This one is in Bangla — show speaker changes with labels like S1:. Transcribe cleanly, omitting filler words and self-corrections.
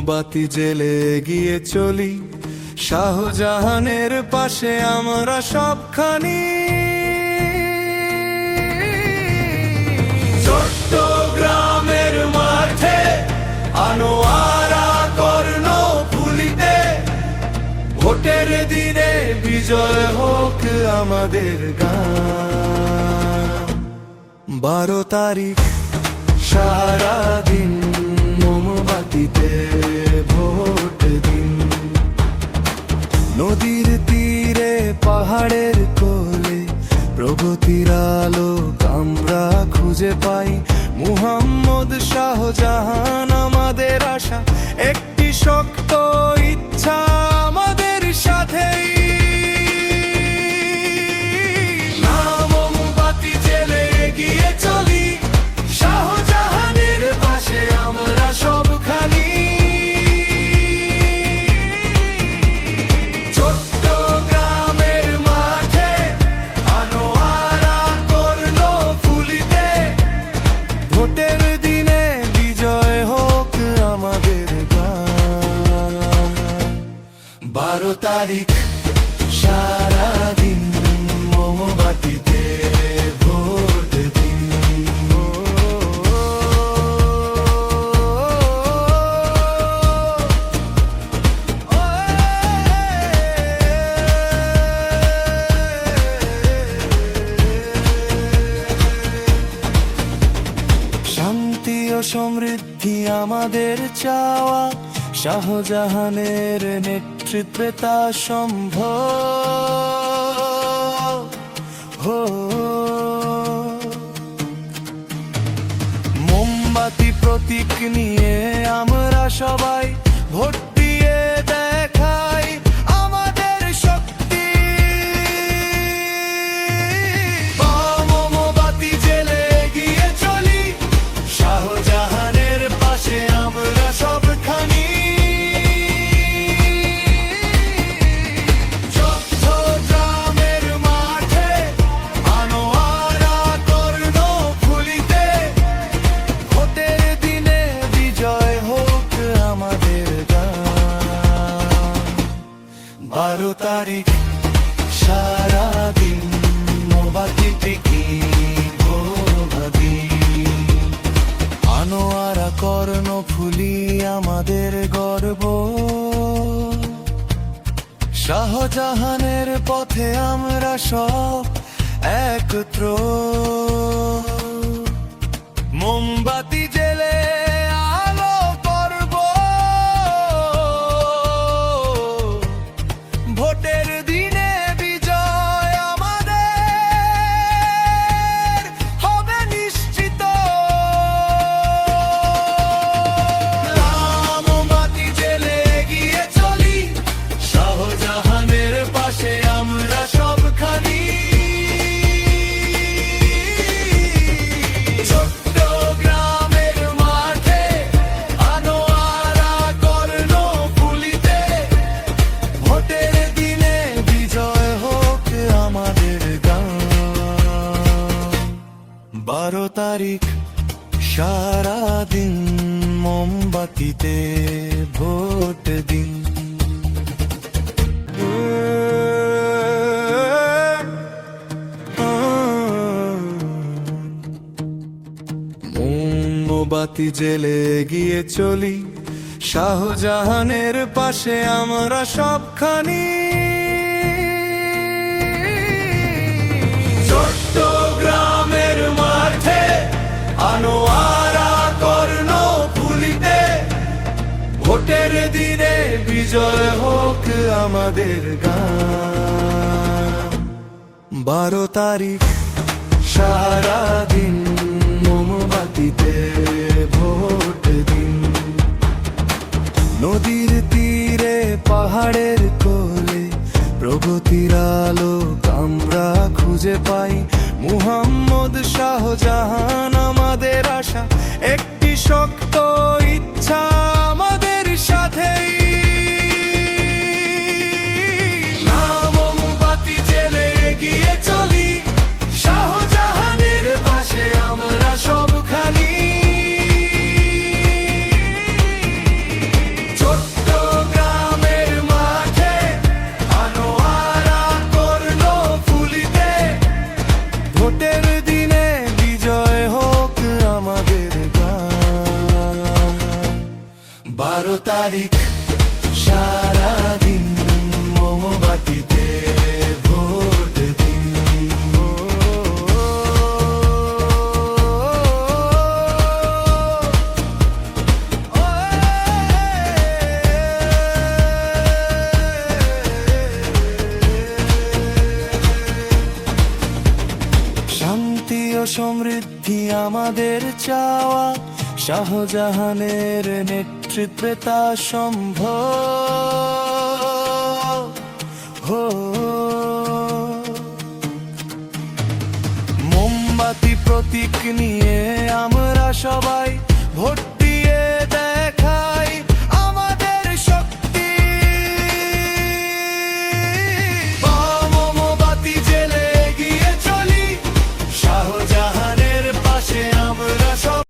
S1: মোমবাতি জেলে এগিয়ে চলি, শাহজাহানের পাশে আমরা সবখানি। চট্টগ্রামের মাঠে আনোয়ারা কর্ণফুলীতে, ভোটের দিনে বিজয় হোক আমাদের গান। 12 তারিখ সারাদিন মোমবাতিতে ভোট দিন। নদীর তীরে পাহাড়ের কোলে প্রগতির আলো আমরা খুঁজে পাই। মুহাম্মদ শাহজাহান আমাদের আশা, একটি শক্ত ইচ্ছা আমাদের সাথেই। মোমবাতি জেলে এগিয়ে চলি, শাহজাহানের পাশে আমরা সবখানি। চট্টগ্রামের মাঠে আনোয়ারা কর্ণফুলীতে, ভোটের দিনে বিজয় হোক আমাদের গান। 12 তারিখ সারাদিন মোমবাতিতে ভোট দিন। শান্তি ও সমৃদ্ধি আমাদের চাওয়া, শাহজাহানের নেতৃত্বে তা সম্ভব। মোমবাতি প্রতীক নিয়ে আমরা সবাই ভোট দিয়ে দেখাই আমাদের শক্তি। মোমবাতি জেলে এগিয়ে চলি, শাহজাহানের পাশে আমরা সবখানি। চট্টগ্রামের মাঠে আনোয়ারা কর্ণফুলীতে, ভোটের দিনে বিজয় হোক আমাদের গান। 12 তারিখ সারাদিন মোমবাতিতে কি ভাবি। আনোয়ারা কর্ণফুলী আমাদের গর্ব, শাহজাহানের পথে আমরা সব একত্র। মোমবাতি জেলে আলো করব, ভোটের দিনে বিজয় আমাদের হবে নিশ্চিত। মোমবাতি জেলে এগিয়ে চলি, শাহজাহানের পাশে আমরা সবখানি। চট্টগ্রামের মাঠে আনোয়ারা কর্ণফুলীতে, ভোটের দিনে বিজয় হোক আমাদের গান। 12 তারিখ সারাদিন মোমবাতিতে ভোট দিন। মোমবাতি জেলে এগিয়ে চলি, শাহজাহানের পাশে আমরা সবখানি। চট্টগ্রামের মাঠে আনোয়ারা কর্ণফুলীতে, ভোটের দিনে বিজয় হোক আমাদের গান। 12 তারিখ সারাদিন মোমবাতিতে ভোট দিন। নদীর তীরে পাহাড়ের কোলে প্রগতির আলো আমরা খুঁজে পাই। মুহাম্মদ শাহজাহান আমাদের আশা, একটি শক্ত ইচ্ছা আমাদের সাথেই। মোমবাতি জেলে এগিয়ে চলি, শাহজাহানের পাশে আমরা সবখানি। তারিখ সারাদিন মোমবাতিতে ভোট দিন। শান্তি ও সমৃদ্ধি আমাদের চাওয়া, শাহজাহানের নেতৃত্বে তা সম্ভব। মোমবাতি প্রতীক নিয়ে